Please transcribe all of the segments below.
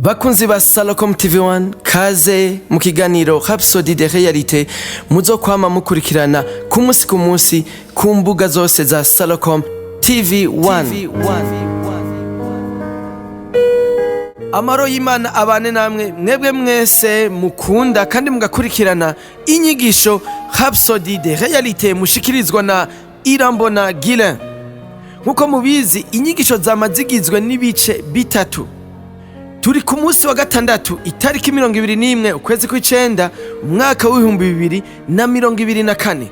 Bakunzi ba Salocom TV1 kaze mu kiganiro Rhapsodie de realites muzokwama mukurikirana ku munsi ku mbuga zose za Salocom TV1. Amaro y'Imana abane namwe mwebwe mwese mukunda kandi mugakurikirana inyigisho Rhapsodie de realites mushikirizwa na Irambona Guilain. Nkuko mubizi inyigisho zamazigizwe n'ibice bitatu. Turi ku munsi wa gatandatu itariki 21 ukwezi kw'icenda umwaka w'2024.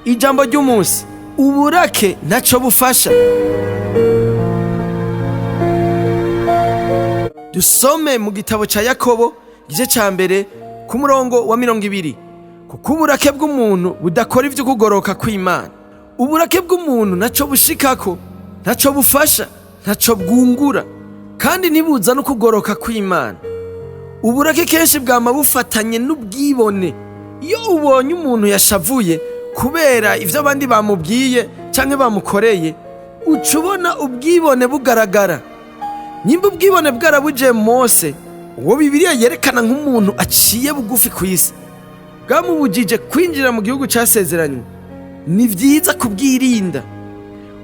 Ijambo ry'umunsi: uburake ntaco bufasha. Dusome mu gitabo ca Yakobo igice ca mbere ku murongo wa 20. Kuko uburake bw'umuntu budakora ivyo kugoroka kw'Imana. Uburake bw'umuntu ntaco bushikako, ntaco bufasha, ntaco bwungura, kandi ntibuza no kugoroka kw'Imana. Uburake kenshi bwama bufatanye n'ubwibone. Iyo ubonye umuntu yashavuye kubera ivyo abandi bamubwiye canke bamukoreye, uca ubona ubwibone bugaragara. Nyimba ubwibone bwarabuje Mose, uwo Bibiliya yerekana nk'umuntu aciye bugufi kw'isi, bwamubujije kwinjira mu gihugu casezeranywe. Ni vyiza kubwirinda.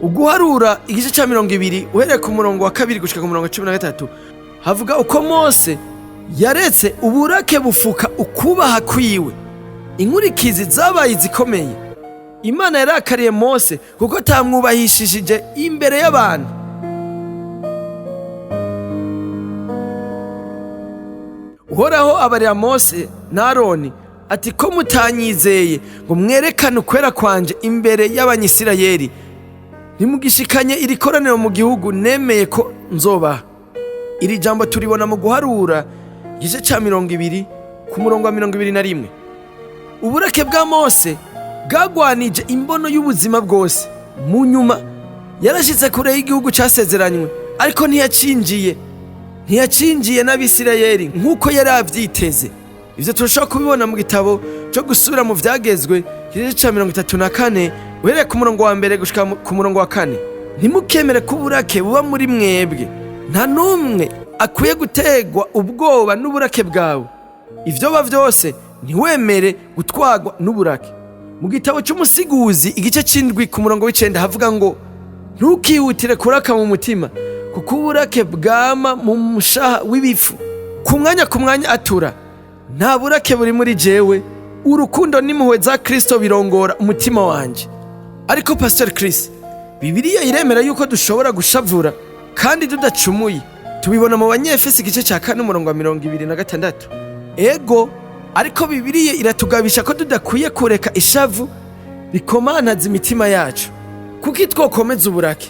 Uguharura igice ca 20 uhereye ku murongo wa 2 gushika ku murongo wa 13 havuga uko Mose yaretse uburake bufuka ukubaha kwiwe. Inkurikizi zabaye zikomeye. Imana yarakariye Mose kuko tamwubahishije imbere y'abantu. Uhoraho abarira Mose na Aroni ati ko mutanyizeye ngo mwerekane ukwera kwanje imbere y'Abanyisirayeli, nimugishikanye iri koraniro mu gihugu nemeye ko nzobaha. Iri jambo turibona mu guharura igice ca 20 ku murongo wa 21. Uburake bwa Mose bwagwanije imbono y'ubuzima bwose. Mu nyuma yarashize kure y'igihugu casezeranywe, ariko ntiyacinjiye n'Abisirayeli nk'uko yari avyiteze. Ivyo turashobora kubibona mu gitabo cyo gusubira mu vyagezwe igice ca 34 uhereye ku murongo wa 1 gushika ku murongo wa 4. Ntimukemere ko uburake buba muri mwebwe. Nta numwe akwiye gutegwa ubwoba n'uburake bwawe. Ivyo ba vyose ntiwemere gutwagwa n'uburake. Mu gitabo cy'umusiguzi igice c'indwi ku murongo w'9 havuga ngo ntukihutire kuraka mu mutima, kuko uburake bwama mu mushaha w'ibifu. Ku mwanya atura, nta burake buri muri jewe. Urukundo n'impuhwe za Kristo birongora umutima wanje. Ariko Pastor Chris, Bibiliya iremera yuko dushobora gushavura kandi tudacumuye. Tubibona mu Banyefesi igice ca 4 umurongo wa 26. Ego, ariko Bibiliya iratugabisha ko tudakwiye kureka ishavu bikomantaza imitima yacu. Kuko itwokomeza uburake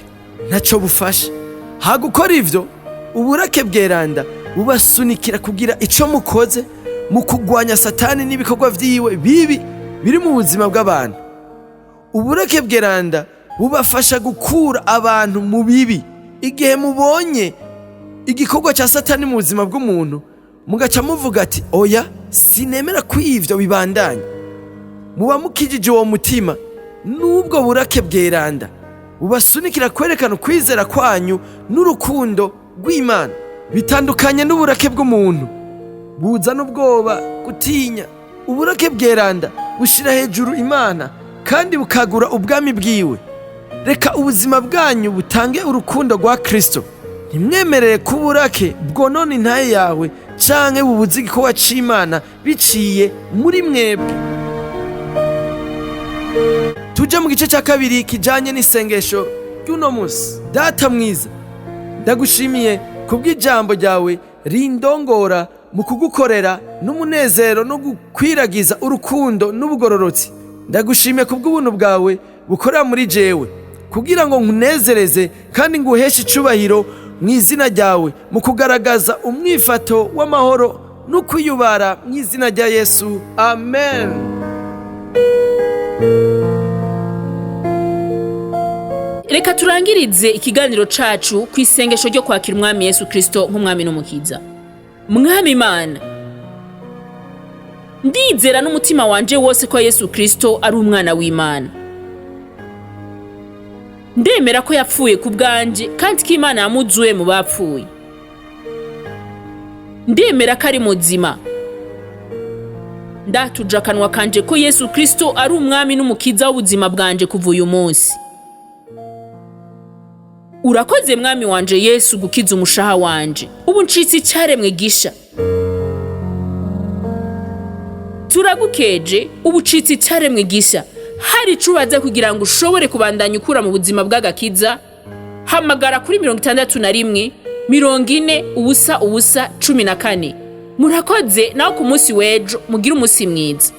ntaco bufasha. Hagukora ivyo, uburake bweranda bubasunikira kugira ico mukoze mu kugwanya Satani n'ibikorwa vyiwe bibi biri mu buzima bw'abantu. Uburake bweranda bubafasha gukura abantu mu bibi. Igihe mubonye igikorwa ca Satani mu buzima bw'umuntu, mugaca muvuga ati oya, sinemera ko ivyo bibandanya, muba mukijije uwo mutima. Nubwo burake bweranda bubasunikira kwerekana ukwizera kwanyu n'urukundo rw'Imana. Bitandukanye n'uburake bw'umuntu buzana ubwoba, gutinya. Uburake bweranda bushira hejuru Imana kandi bukagura ubwami bwiwe. Reka ubuzima bwanyu butange urukundo rwa Kristo. Ntimwemerere ko uburake bwonona intaye yawe canke bubuze igikorwa c'Imana biciye muri mwebwe. Tuje mu gice ca 2 kijanye n'isengesho ry'uno munsi. Data mwiza, ndagushimiye kubw'ijambo ryawe rindongora mu kugukorera n'umunezero no gukwiragiza urukundo n'ubugororotsi. Ndagushimiye kubw'ubuntu bwawe bukorera muri jewe kugira ngo nkunezereze kandi nguheshe icubahiro mu izina ryawe, mu kugaragaza umwifato w'amahoro no kwiyubara mu izina rya Yesu. Amen. Reka turangirize ikiganiro cacu ku isengesho ryo kwakira Umwami Yesu Kristo nk'umwami n'umukiza. Mwami Imana, ndizera n'umutima wanje wose ko Yesu Kristo ari umwana w'Imana. Ndemera ko yapfuye ku bwanje kandi ko Imana yamuzuye mu bapfuye. ndemera ko ari muzima. Ndatuje akanwa kanje ko Yesu Kristo ari umwami n'umukiza w'ubuzima bwanje kuva uyu munsi. Urakoze mwami wanje Yesu gukiza umushaha wanje. Ubu ncitse icyaremwe gisha. Turagukeje ubu ncitse icyaremwe gisha. Hari icubaza kugira ngo ushobore kubandanya ukura mu buzima bw'agakiza. Hamagara kuri 61 40 ubusa 14. Murakoze naho ku munsi w'ejo mugira umunsi mwiza.